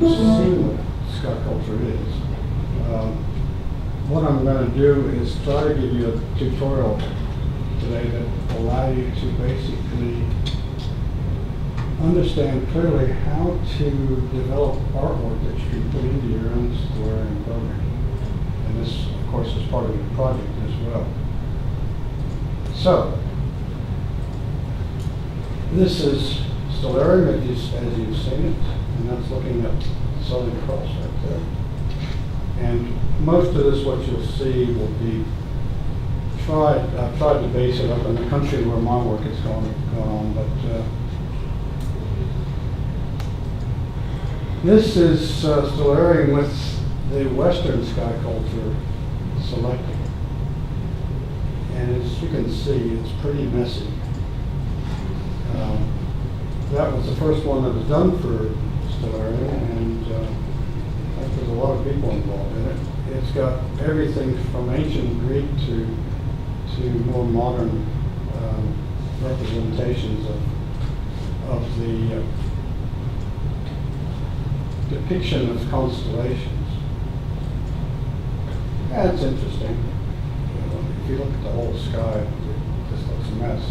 see what sky culture is. What I'm going to do is try to give you a tutorial today that will allow you to basically understand clearly how to develop artwork that you can put into your own Stellarium program. And this, of course, is part of your project as well. So, this is Stellarium as you've seen it, and that's looking at the Southern Cross right there. And most of this, what you'll see, will be I've tried to base it up in the country where my work is going on, but this is Stellarium with the Western Skyculture selected. And as you can see, it's pretty messy. That was the first one that was done for Stellarium, and there's a lot of people involved in it. It's got everything from ancient Greek to more modern representations of the depiction of constellations. And it's interesting. If you look at the whole sky, it just looks a mess.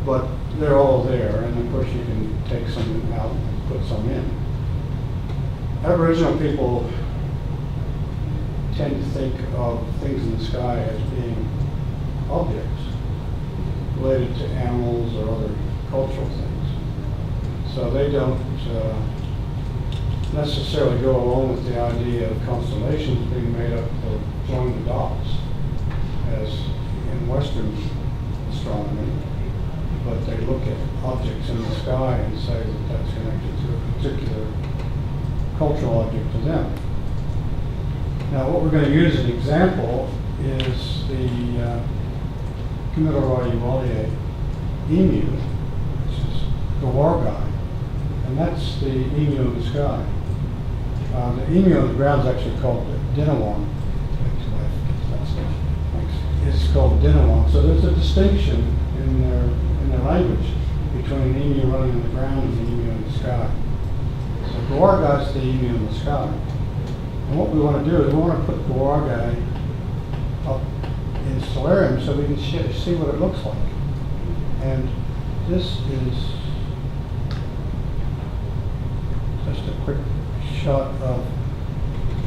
But they're all there, and of course you can take some out and put some in. Aboriginal people tend to think of things in the sky as being objects related to animals or other cultural things. So they don't necessarily go along with the idea of constellations being made up of join the dots, as in Western astronomy, but they look at objects in the sky and say that that's connected to a particular cultural object to them. Now, what we're going to use as an example is the Kamilaroi emu, which is the warguy, and that's the emu in the sky. The emu on the ground is actually called the Dinawong. It's called Dinawong. So there's a distinction in their language between the emu running on the ground and the emu in the sky. So Gawarga is the emu in the sky. And what we want to do is we want to put Gawarga up in Stellarium so we can see what it looks like. And this is just a quick shot of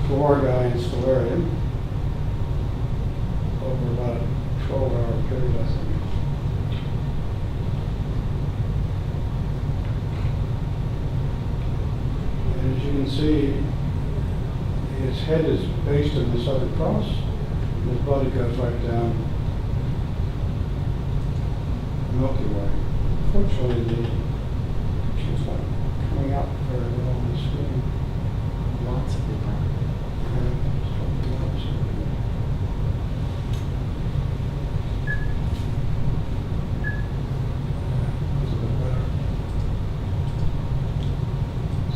Gawarga in Stellarium over about a 12-hour period, I think. And as you can see, his head is based in the Southern Cross, and his body goes right down the Milky Way. Unfortunately, the picture's not coming out very well on the screen. Lots of people.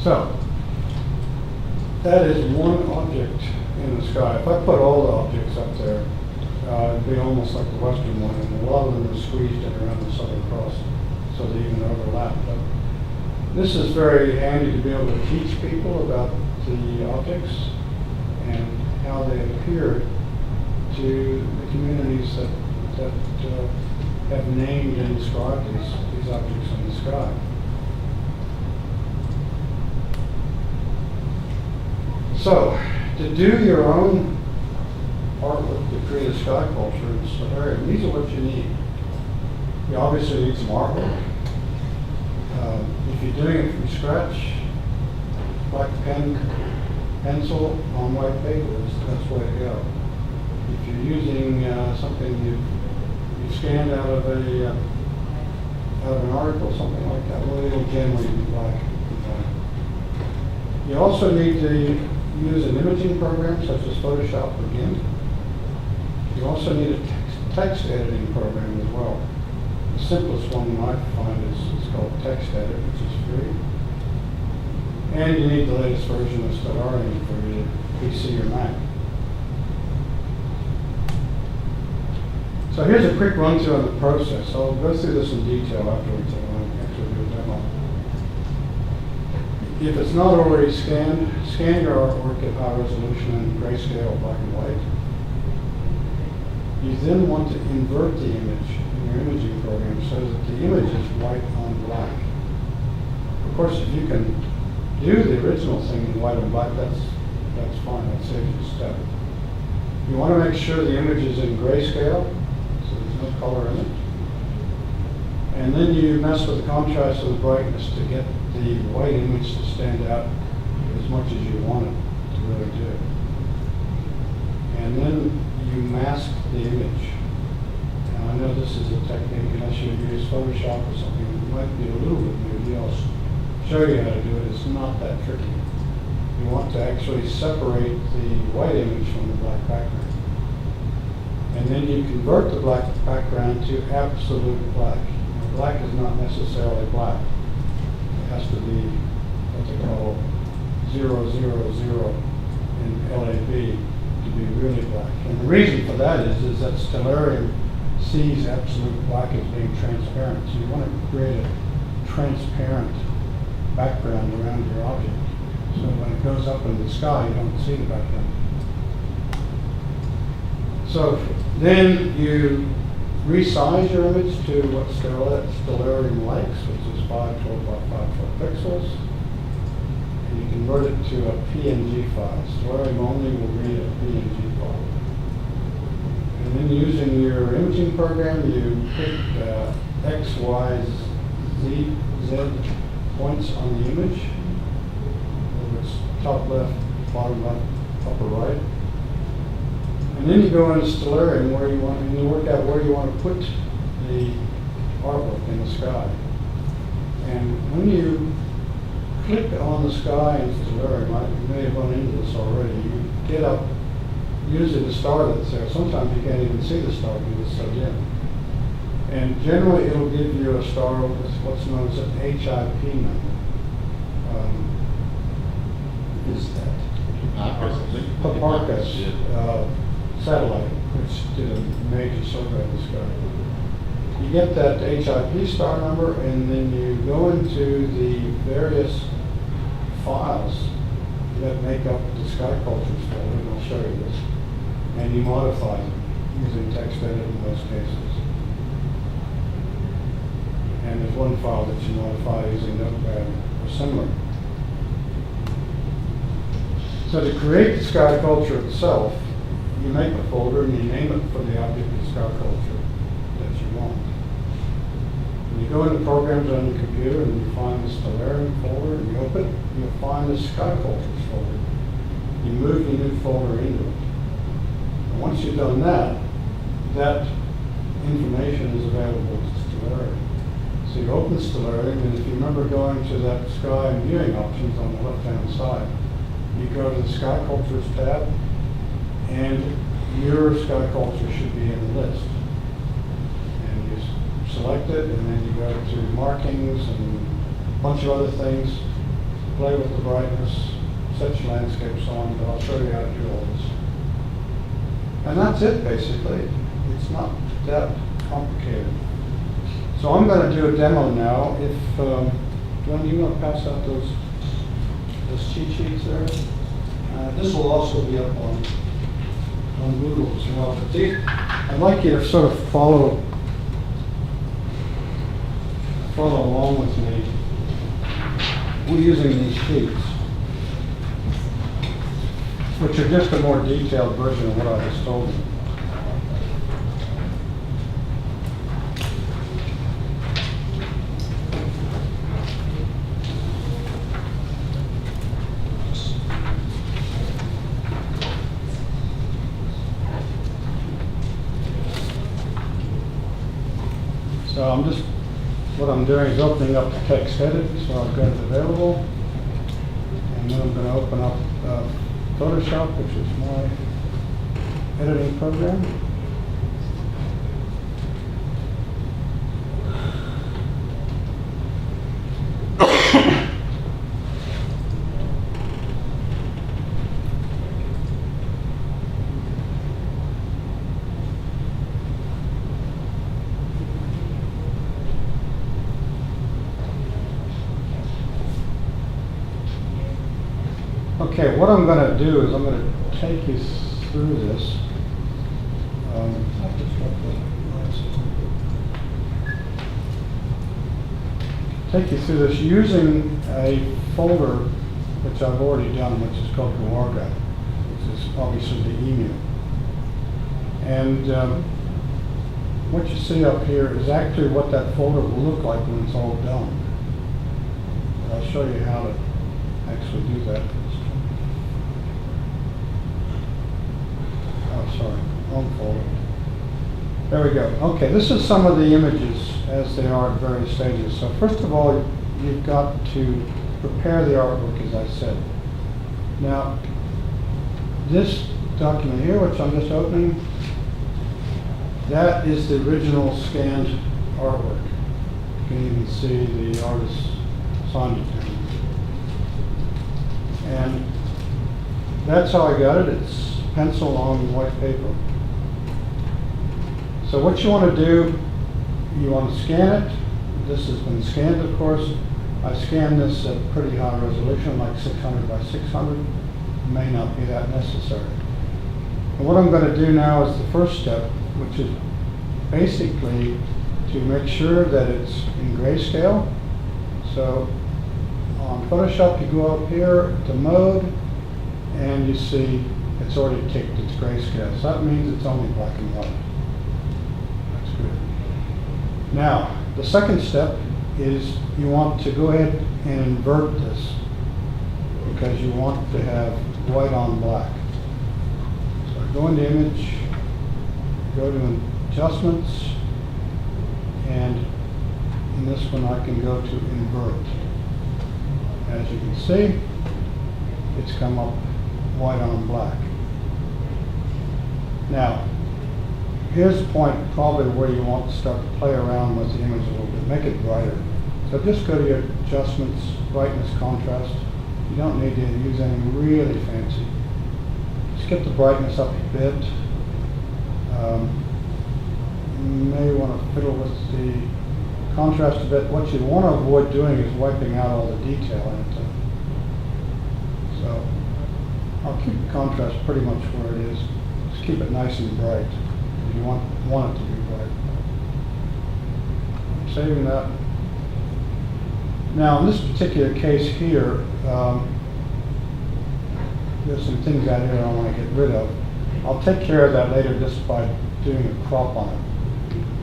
So, that is one object in the sky. If I put all the objects up there, it'd be almost like the Western one, and a lot of them are squeezed in around the Southern Cross, so they even overlap. But this is very handy to be able to teach people about the objects and how they appear to the communities that have named and described these objects in the sky. So, to do your own artwork, to create a sky culture in Stellarium, these are what you need. You obviously need some artwork. If you're doing it from scratch, black pen, pencil on white paper is the best way to go. If you're using something you scanned out of an article, something like that, well, it'll generally be black. You also need to use an imaging program such as Photoshop or GIMP. You also need a text editing program as well. The simplest one I find is called TextEdit, which is free. And you need the latest version of Stellarium for your PC or Mac. So here's a quick run through on the process. I'll go through this in detail afterwards when I actually do a demo. if it's not already scanned, scan your artwork at high resolution in grayscale, black and white. You then want to invert the image in your imaging program so that the image is white on black. Of course, if you can do the original thing in white and black, that's fine, that saves you a step. You want to make sure the image is in grayscale, so there's no color in it. And then you mess with the contrast of the brightness to get the white image to stand out as much as you want it to really do. And then you mask the image. Now I know this is a technique, unless you use Photoshop or something, it might be a little bit new. I'll show you how to do it. It's not that tricky. You want to actually separate the white image from the black background. And then you convert the black background to absolute black. Now, black is not necessarily black. It has to be what they call 000 in LAB to be really black. And the reason for that is that Stellarium sees absolute black as being transparent. So you want to create a transparent background around your object. So when it goes up in the sky, you don't see the background. So then you resize your image to what Stellarium likes, which is 512 by 512 pixels. And you convert it to a PNG file. Stellarium only will read a PNG file. And then using your imaging program, you pick X, Y, Z points on the image. Whether it's top left, bottom left, upper right. And then you go into Stellarium where you want, and you work out where you want to put the artwork in the sky. And when you click on the sky in Stellarium, you may have run into this already, you get up using the star that's there. Sometimes you can't even see the star because it's so dim. And generally it'll give you a star with what's known as an HIP number. Is that? Hipparchus satellite, which did a major survey of the sky. You get that HIP star number, and then you go into the various files that make up the Skycultures folder, and I'll show you this, and you modify them using text edit in most cases. And there's one file that you modify using Notepad or similar. So to create the Skyculture itself, you make a folder and you name it for the object of Skyculture that you want. And you go into programs on your computer and you find the Stellarium folder and you open it, and you'll find the Skycultures folder. You move your new folder into it. And once you've done that, that information is available to Stellarium. So you open Stellarium, and if you remember going to that sky and viewing options on the left-hand side, you go to the Skycultures tab, and your Skyculture should be in the list. And you select it, and then you go to markings and a bunch of other things, play with the brightness, set your landscapes on, but I'll show you how to do all this. And that's it, basically. It's not that complicated. So I'm going to do a demo now. If, Glenn, you want to pass out those cheat sheets there? This will also be up on Google as well. But I'd like you to sort of follow along with me. We're using these sheets, which are just a more detailed version of what I just told you. So what I'm doing is opening up the text edit, so I've got it available. And then I'm going to open up Photoshop, which is my editing program. Okay, what I'm going to do is I'm going to take you through this. I'll just drop the glasses. Take you through this using a folder which I've already done, which is called Gawarga, which is obviously the emu. And what you see up here is actually what that folder will look like when it's all done. I'll show you how to actually do that. Oh, sorry, wrong folder. There we go. Okay, this is some of the images as they are at various stages. So first of all, you've got to prepare the artwork, as I said. Now, this document here, which I'm just opening, that is the original scanned artwork. You can even see the artist signed it to me. And that's how I got it. It's pencil on white paper. So what you want to do, you want to scan it. This has been scanned, of course. I scanned this at pretty high resolution, like 600 by 600. It may not be that necessary. And what I'm going to do now is the first step, which is basically to make sure that it's in grayscale. So on Photoshop, you go up here to mode, and you see it's already ticked, it's grayscale. So that means it's only black and white. That's good. Now, the second step is you want to go ahead and invert this because you want to have white on black. So I go into image, go to adjustments, and in this one I can go to invert. As you can see, it's come up white on black. Now, here's the point probably where you want to start to play around with the image a little bit, make it brighter. So just go to your adjustments, brightness, contrast. You don't need to use anything really fancy. Just get the brightness up a bit. You may want to fiddle with the contrast a bit. What you want to avoid doing is wiping out all the detail in it. So I'll keep the contrast pretty much where it is. Just keep it nice and bright. You want it to be bright. I'm saving that. Now in this particular case here, there's some things out here I want to get rid of. I'll take care of that later just by doing a crop on it.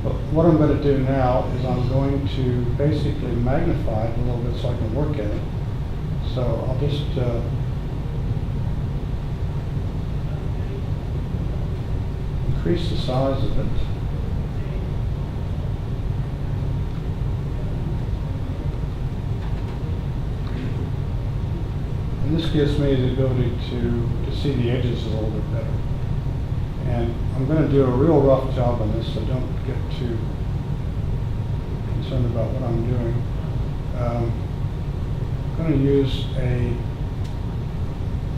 But what I'm going to do now is I'm going to basically magnify it a little bit so I can work at it. So I'll just increase the size of it. And this gives me the ability to see the edges a little bit better. And I'm going to do a real rough job on this, so don't get too concerned about what I'm doing. I'm going to use a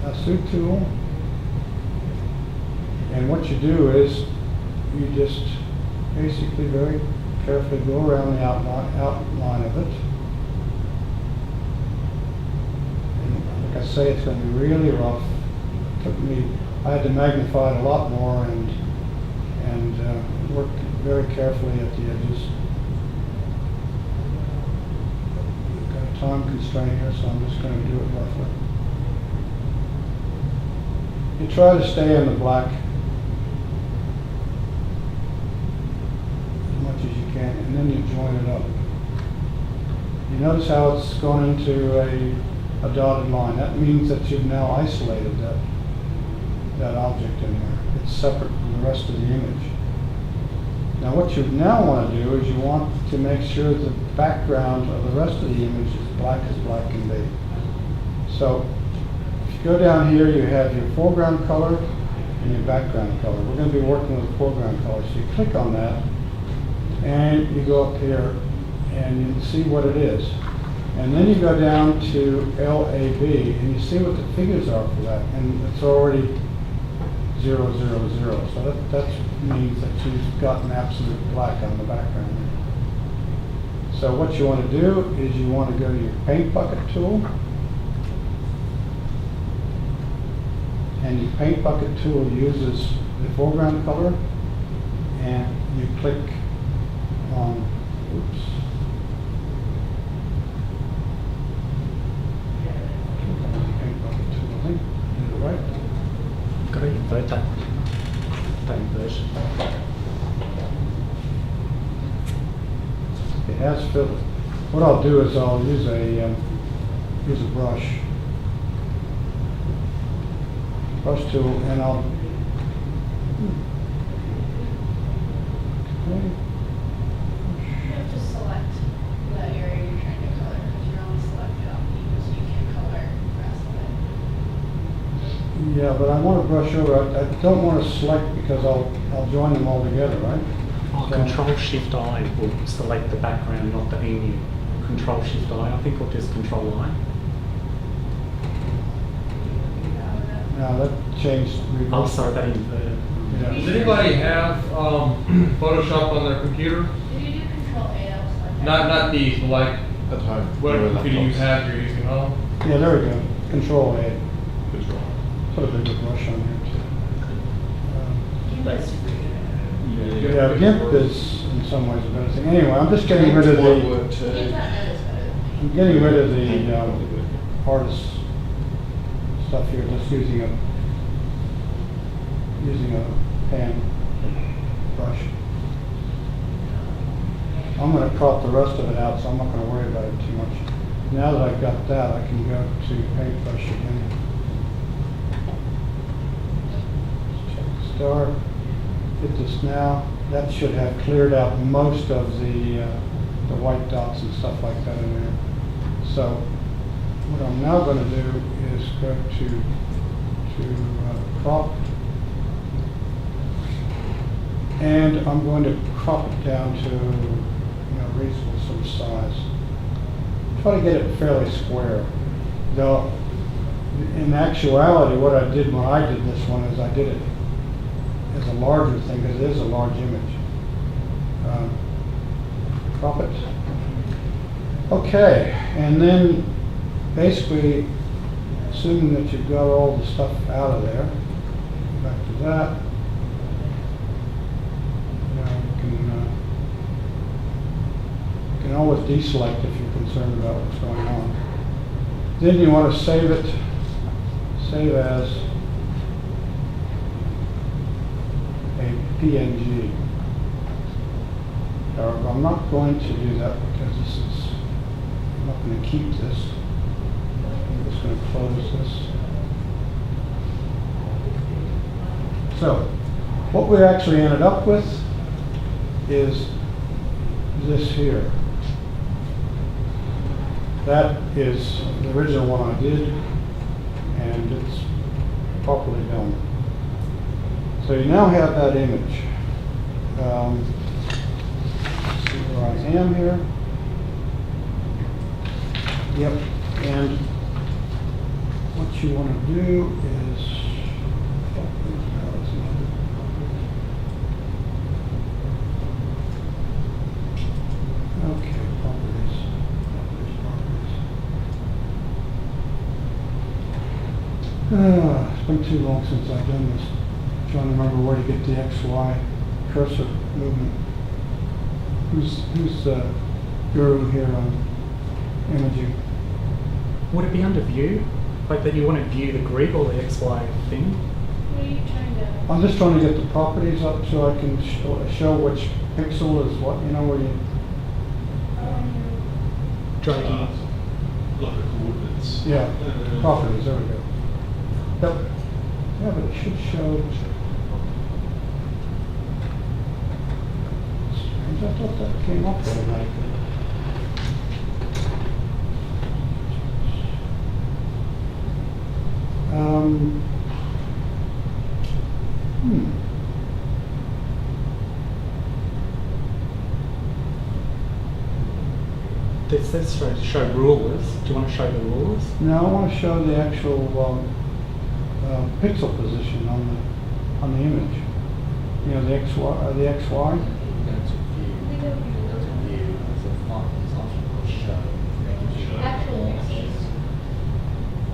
lasso tool. And what you do is you just basically very carefully go around the outline of it. And like I say, it's going to be really rough. It took me, I had to magnify it a lot more and work very carefully at the edges. I've got a time constraint here, so I'm just going to do it roughly. You try to stay in the black as much as you can, and then you join it up. You notice how it's gone into a dotted line. That means that you've now isolated that object in there. It's separate from the rest of the image. Now what you now want to do is you want to make sure the background of the rest of the image is black as black can be. So if you go down here, you have your foreground color and your background color. We're going to be working with foreground color. So you click on that and you go up here and you can see what it is. And then you go down to LAB and you see what the figures are for that. And it's already 0, 0, 0. So that means that you've got an absolute black on the background. So what you want to do is you want to go to your paint bucket tool. and the paint bucket tool uses the foreground color, and you click on, oops. Click on the paint bucket tool, I think, did it right? Got to invert that inversion. It has filled it. What I'll do is I'll use a brush tool, and I'll You have to select the area you're trying to color, because you're only selected on P, so you can't color the rest of it. yeah, but I want to brush over. I don't want to select because I'll join them all together, right? Oh, So- Control-Shift-I will select the background, not the menu. Control-Shift-I, I think, or just Control-I. Now that changed. Oh, sorry, that inverted. Yeah. Does anybody have Photoshop on their computer? If you do Control A, that will select. Not these, but like At home. whatever Your computer you laptops. have you're using home. Yeah, there we go. Control A. Control. Put a bigger brush on here too. Yeah. Yeah, GIMP is in some ways a better thing. Anyway, I'm just getting rid of More the. work Give too. that notice better than me. I'm getting rid of the artist stuff here. Just using a pan brush. I'm going to crop the rest of it out, so I'm not going to worry about it too much. Now that I've got that, I can go to paintbrush again. Check start. Hit this now. That should have cleared out most of the white dots and stuff like that in there. So what I'm now going to do is go to crop. And I'm going to crop it down to reasonable sort of size. Try to get it fairly square. Though, in actuality, what I did when I did this one is I did it as a larger thing because it is a large image. Crop it. Okay, and then basically, assuming that you've got all the stuff out of there, back to that. You can always deselect if you're concerned about what's going on. Then you want to save it, save as a PNG. However, I'm not going to do that because I'm not going to keep this. I'm just going to close this. So, what we actually ended up with is this here. That is the original one I did, and it's properly done. So you now have that image. See where I am here. Yep, and what you want to do is okay, properties. It's been too long since I've done this. I'm trying to remember where to get the XY cursor movement. Who's guru here on imaging? Would it be under view? Like that you want to view the grid or the XY thing? What are you trying to? I'm just trying to get the properties up so I can show which pixel is what, where you. Dragging. Like the coordinates. Yeah, properties, there we go. Yep. Yeah, but it should show. Strange, I thought that came up automatically. This says show rulers. Do you want to show the rulers? Now I want to show the actual pixel position on the image. The XY, the XY. Go to view. Actual pixels.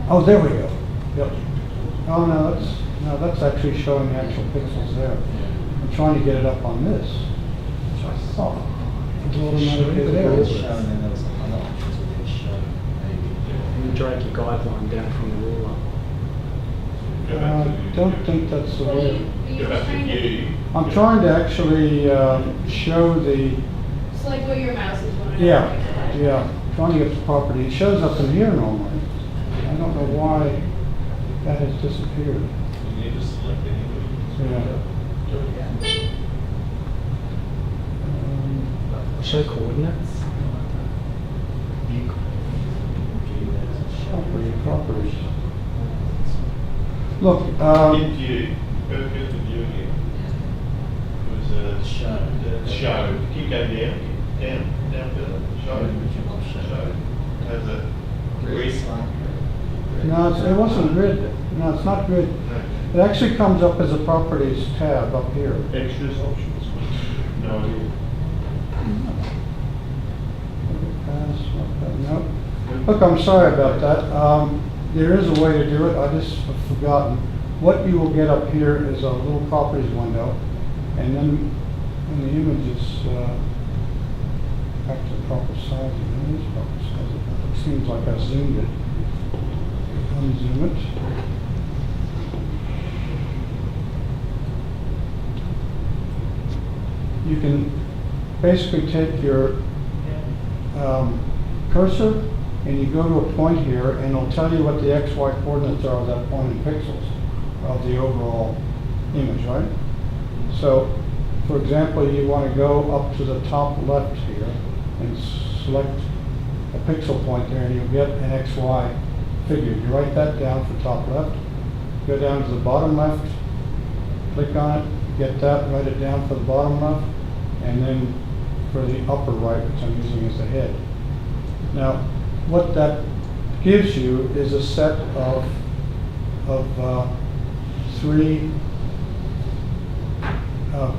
Oh, there we go. Yep. Oh no, that's. No, that's actually showing the actual pixels there. I'm trying to get it up on this. Oh, it's automatically there. It's shown, and there was other options we could show, maybe. You drag your guideline down from the ruler. Go back to I don't think that's the Well, way. Go back to view. I'm trying to actually show the, Select what your mouse is going to. yeah, trying to get the property. It shows up in here normally. I don't know why that has disappeared. You need to select anyway. Yeah. Do it again. Show coordinates. View. Properties. Look, In view, go to view again. It was Show. show. Keep going down further. Show. Has a grid. no, it wasn't grid. No, it's not grid. It actually comes up as a properties tab up here. Extras options. No idea. Nope. Look, I'm sorry about that. There is a way to do it. I just have forgotten. What you will get up here is a little properties window, and then when the image is back to the proper size, it is proper size. It seems like I zoomed it. Unzoom it. You can basically take your cursor and you go to a point here and it'll tell you what the XY coordinates are of that point in pixels of the overall image, right? So, for example, you want to go up to the top left here and select a pixel point there and you'll get an XY figure. You write that down for top left, go down to the bottom left, click on it, get that, write it down for the bottom left, and then for the upper right, which I'm using as the head. Now, what that gives you is a set of three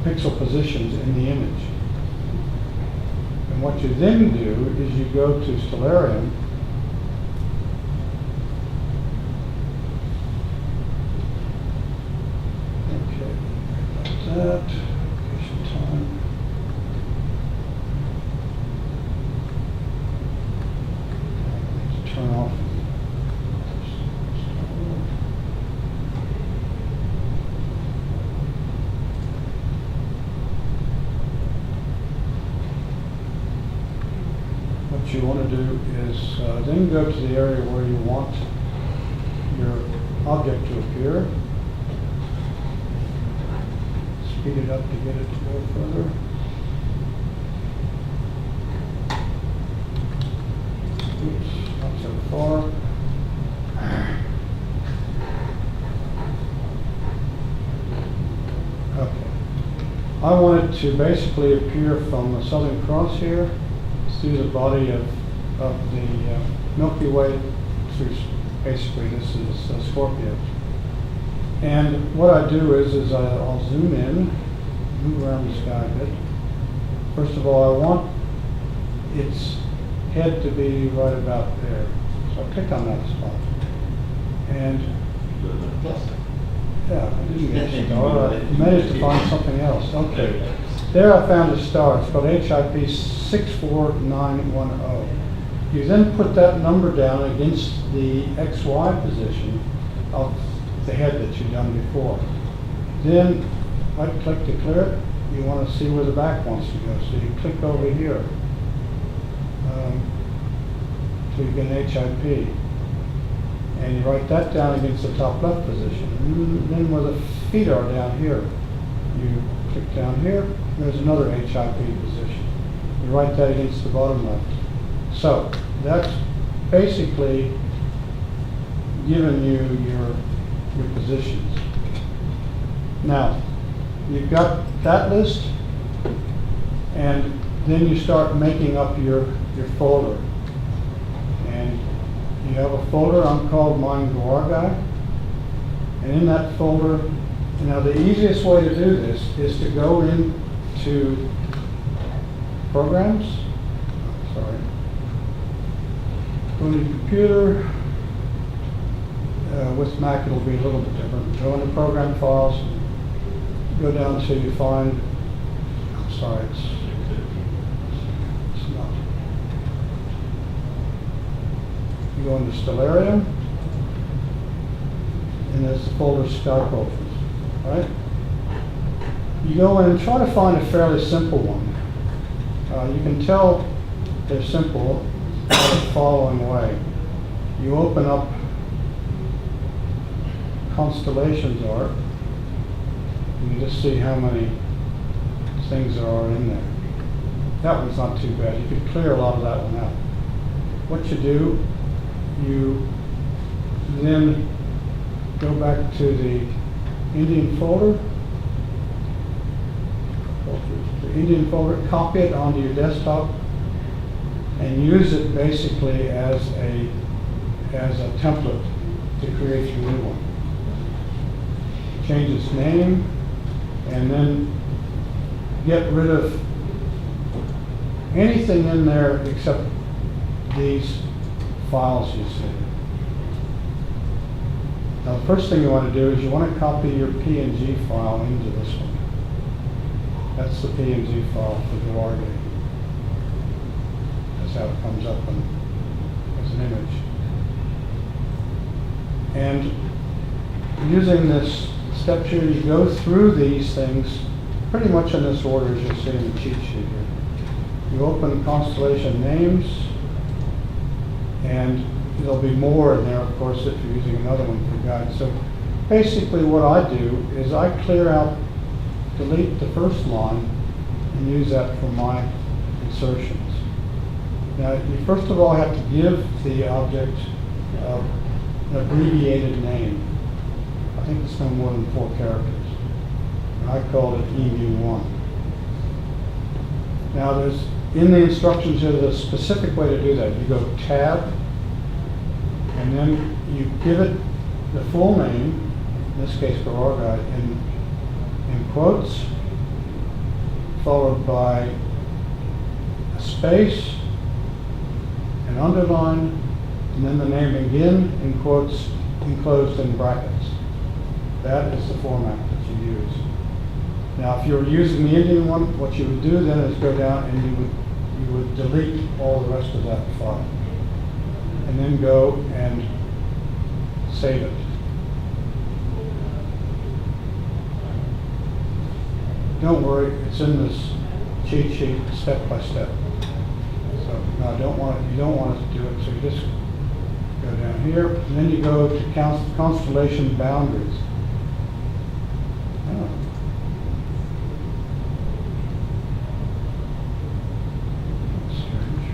pixel positions in the image. And what you then do is you go to Stellarium, okay, like that, location time. Turn off. What you want to do is then go to the area where you want your object to appear. Speed it up to get it to go further. Oops, not so far. Okay. I want it to basically appear from the Southern Cross here through the body of the Milky Way through, basically this is Scorpio. And what I do is I'll zoom in, move around the sky a bit. First of all, I want its head to be right about there. So I click on that spot. And yeah, I didn't get a star. I managed to find something else. Okay. There I found a star. It's called HIP 64910. You then put that number down against the XY position of the head that you've done before. Then right click to clear it. You want to see where the back wants to go. So you click over here. So you get an HIP. And you write that down against the top left position. And then where the feet are down here, you click down here, there's another HIP position. You write that against the bottom left. So that's basically giving you your positions. Now, you've got that list, and then you start making up your folder. And you have a folder, I'm called mine Guar Guy. And in that folder, now the easiest way to do this is to go into programs. Sorry. Go to your computer, With Mac, it'll be a little bit different. Go into program files, go down to find, I'm sorry, it's not. You go into Stellarium, and there's the folder Skycultures, right? You go in and try to find a fairly simple one. You can tell they're simple by the following way. You open up constellations art, and you just see how many things there are in there. That one's not too bad. You could clear a lot of that one out. What you do, you then go back to the Indian folder, copy it onto your desktop, and use it basically as a template to create your new one. Change its name, and then get rid of anything in there except these files you see. Now, the first thing you want to do is you want to copy your PNG file into this one. That's the PNG file for the Wargate. That's how it comes up as an image. And using this step sheet, you go through these things pretty much in this order as you'll see in the cheat sheet here. You open constellation names, and there'll be more in there, of course, if you're using another one for guide. So basically what I do is I clear out, delete the first line, and use that for my insertions. Now, you first of all have to give the object an abbreviated name. I think it's no more than 4 characters. And I called it EMU1. Now, in the instructions here, there's a specific way to do that. You go Tab, and then you give it the full name, in this case for our guide, in quotes, followed by a space, an underline, and then the name again in quotes enclosed in brackets. That is the format that you use. Now, if you're using the Indian one, what you would do then is go down and you would delete all the rest of that file, and then go and save it. Don't worry, it's in this cheat sheet step by step. So no, you don't want it to do it. So you just go down here, and then you go to constellation boundaries. Oh. That's strange.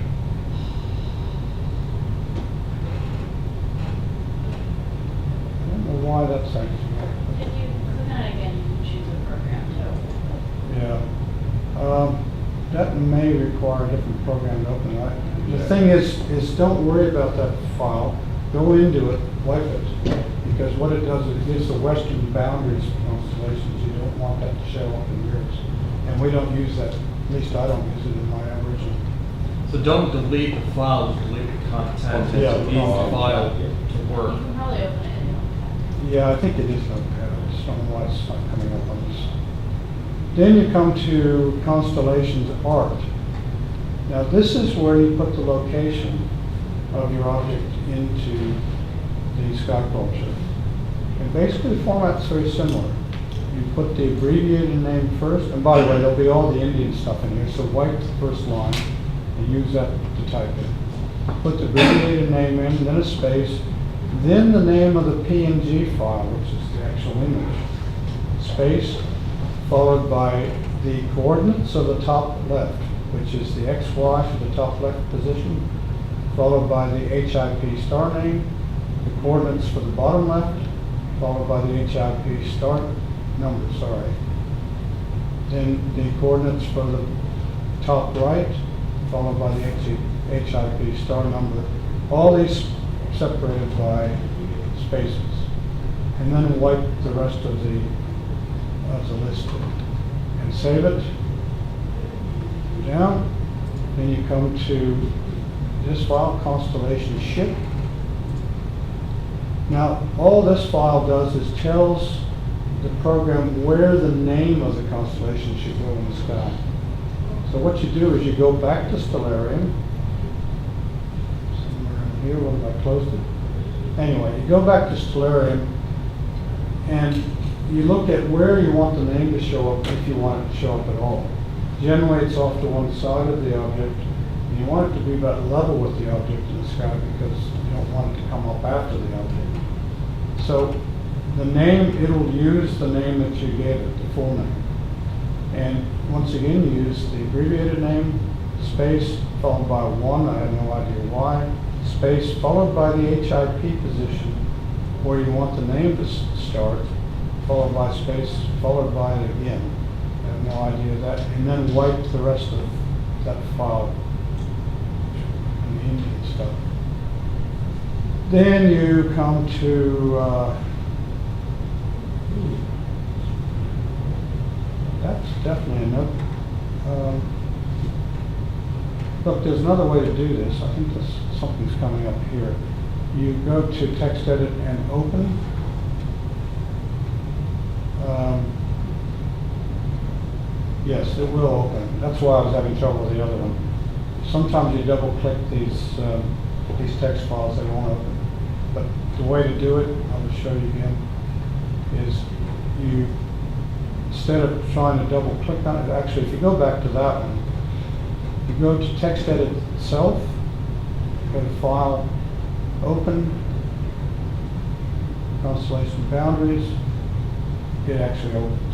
I don't know why that's actually. If you click on it again, you can choose a program too. Yeah. That may require a different program to open. The thing is don't worry about that file. Go into it, wipe it, because what it does is it gives the western boundaries of constellations. You don't want that to show up in yours. And we don't use that, at least I don't use it in my original. So don't delete the file, just delete the content. Yeah. It needs the file to You work. can probably open it in Notepad. Yeah, I think it is Notepad. I just don't know why it's not coming up on this. Then you come to constellations art. Now this is where you put the location of your object into the Skyculture. And basically the format's very similar. You put the abbreviated name first, and by the way, there'll be all the Indian stuff in here, so wipe the first line and use that to type in. Put the abbreviated name in, then a space, then the name of the PNG file, which is the actual image. Space, followed by the coordinates of the top left, which is the XY for the top left position, followed by the HIP star name, the coordinates for the bottom left, followed by the HIP star number, sorry. Then the coordinates for the top right, followed by the HIP star number. All these separated by spaces. And then wipe the rest of the list and save it. Down. Then you come to this file, constellation ship. Now, all this file does is tells the program where the name of the constellation should go in the sky. So what you do is you go back to Stellarium. Somewhere in here, what have I closed it? Anyway, you go back to Stellarium and you look at where you want the name to show up, if you want it to show up at all. Generally, it's off to one side of the object. And you want it to be about level with the object in the sky because you don't want it to come up after the object. So the name, it'll use the name that you gave it, the full name. And once again, you use the abbreviated name, space, followed by 1, I have no idea why, space, followed by the HIP position, where you want the name to start, followed by space, followed by it again. I have no idea that, and then wipe the rest of that file and the Indian stuff. Then you come to, that's definitely a note. Look, there's another way to do this. I think something's coming up here. You go to text edit and open. Yes, it will open. That's why I was having trouble with the other one. Sometimes you double click these text files, they won't open. But the way to do it, I'll just show you again, is you, instead of trying to double click on it, actually if you go back to that one, you go to text edit itself, go to file, open, constellation boundaries, it actually opens.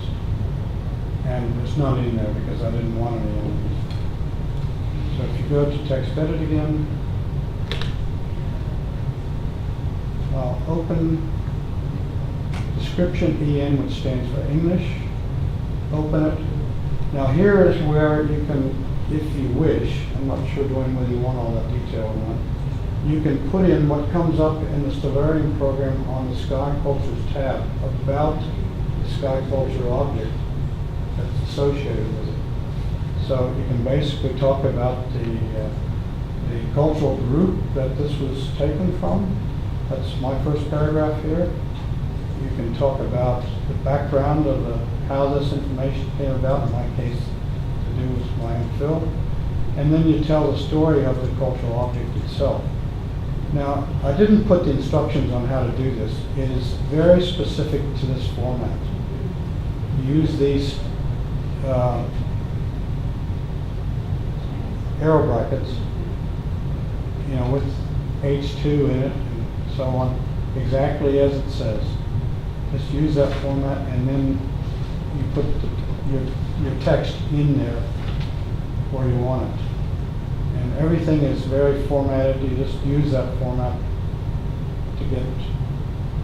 And there's none in there because I didn't want any of these. So if you go to text edit again, I'll open description EN, which stands for English, open it. Now here is where you can, if you wish, I'm not sure Dwayne whether you want all that detail or not, you can put in what comes up in the Stellarium program on the Skycultures tab about the Skyculture object that's associated with it. So you can basically talk about the cultural group that this was taken from. That's my first paragraph here. You can talk about the background of how this information came about, in my case, to do with my infill. And then you tell the story of the cultural object itself. Now, I didn't put the instructions on how to do this. It is very specific to this format. Use these arrow brackets, you know, with H2 in it and so on, exactly as it says. Just use that format and then you put your text in there where you want it. And everything is very formatted. You just use that format to get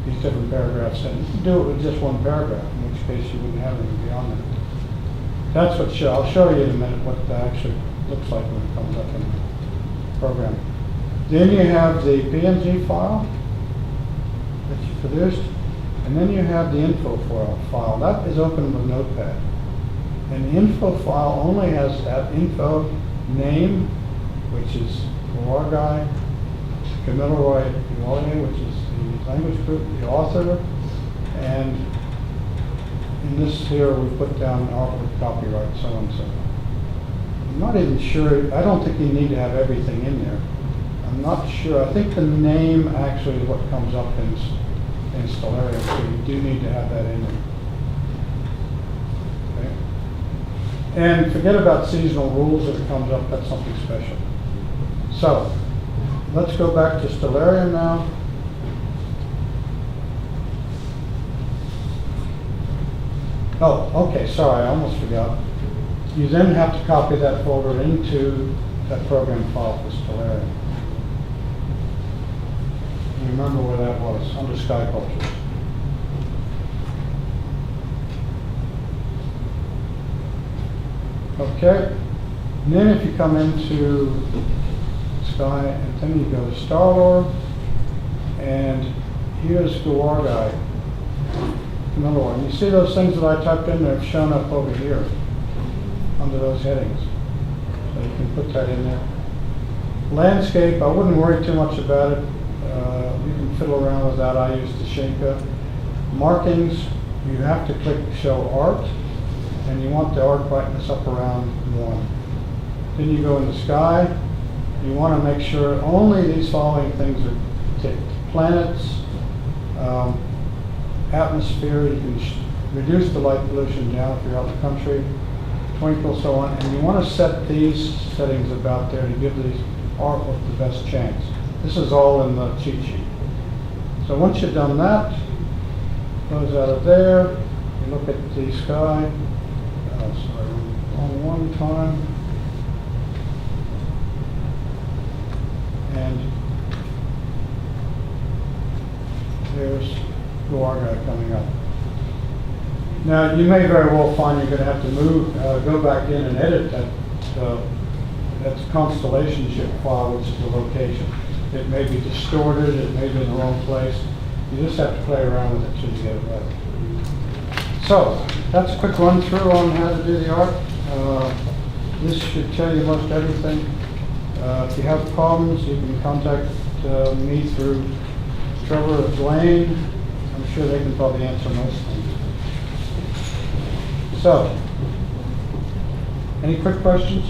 these different paragraphs in. You can do it with just one paragraph, in which case you wouldn't have anything beyond that. That's what I'll show you in a minute what that actually looks like when it comes up in the program. Then you have the PNG file that you produced, and then you have the info file. That is open with Notepad. And the info file only has that info name, which is Guargai, Camilroy Uole, which is the language group, the author, and in this here we put down artwork copyright, so and so. I'm not even sure, I don't think you need to have everything in there. I'm not sure, I think the name actually is what comes up in Stellarium, so you do need to have that in there. Okay. And forget about seasonal rules if it comes up, that's something special. So, let's go back to Stellarium now. Oh, okay, sorry, I almost forgot. You then have to copy that folder into that program file for Stellarium. You remember where that was, under Skycultures. Okay, and then if you come into Sky, and then you go to Starlord, and here's Guargai. Another one. You see those things that I typed in there have shown up over here under those headings. So you can put that in there. Landscape, I wouldn't worry too much about it. You can fiddle around with that. I use the Shinka. Markings, you have to click Show Art, and you want the art brightness up around 1. Then you go in the sky. You want to make sure only these following things are ticked. Planets, atmosphere, you can reduce the light pollution down if you're out in the country, twinkle, so on. And you want to set these settings about there to give these artwork the best chance. This is all in the cheat sheet. So once you've done that, goes out of there, you look at the sky, sorry, on one time, and there's Luarga coming up. Now, you may very well find you're going to have to move, go back in and edit that's constellation ship file, which is the location. It may be distorted, it may be in the wrong place. You just have to play around with it till you get it right. So, that's a quick run through on how to do the art. This should tell you most everything. If you have problems, you can contact me through Trevor or Blaine. I'm sure they can probably answer most things. So, any quick questions?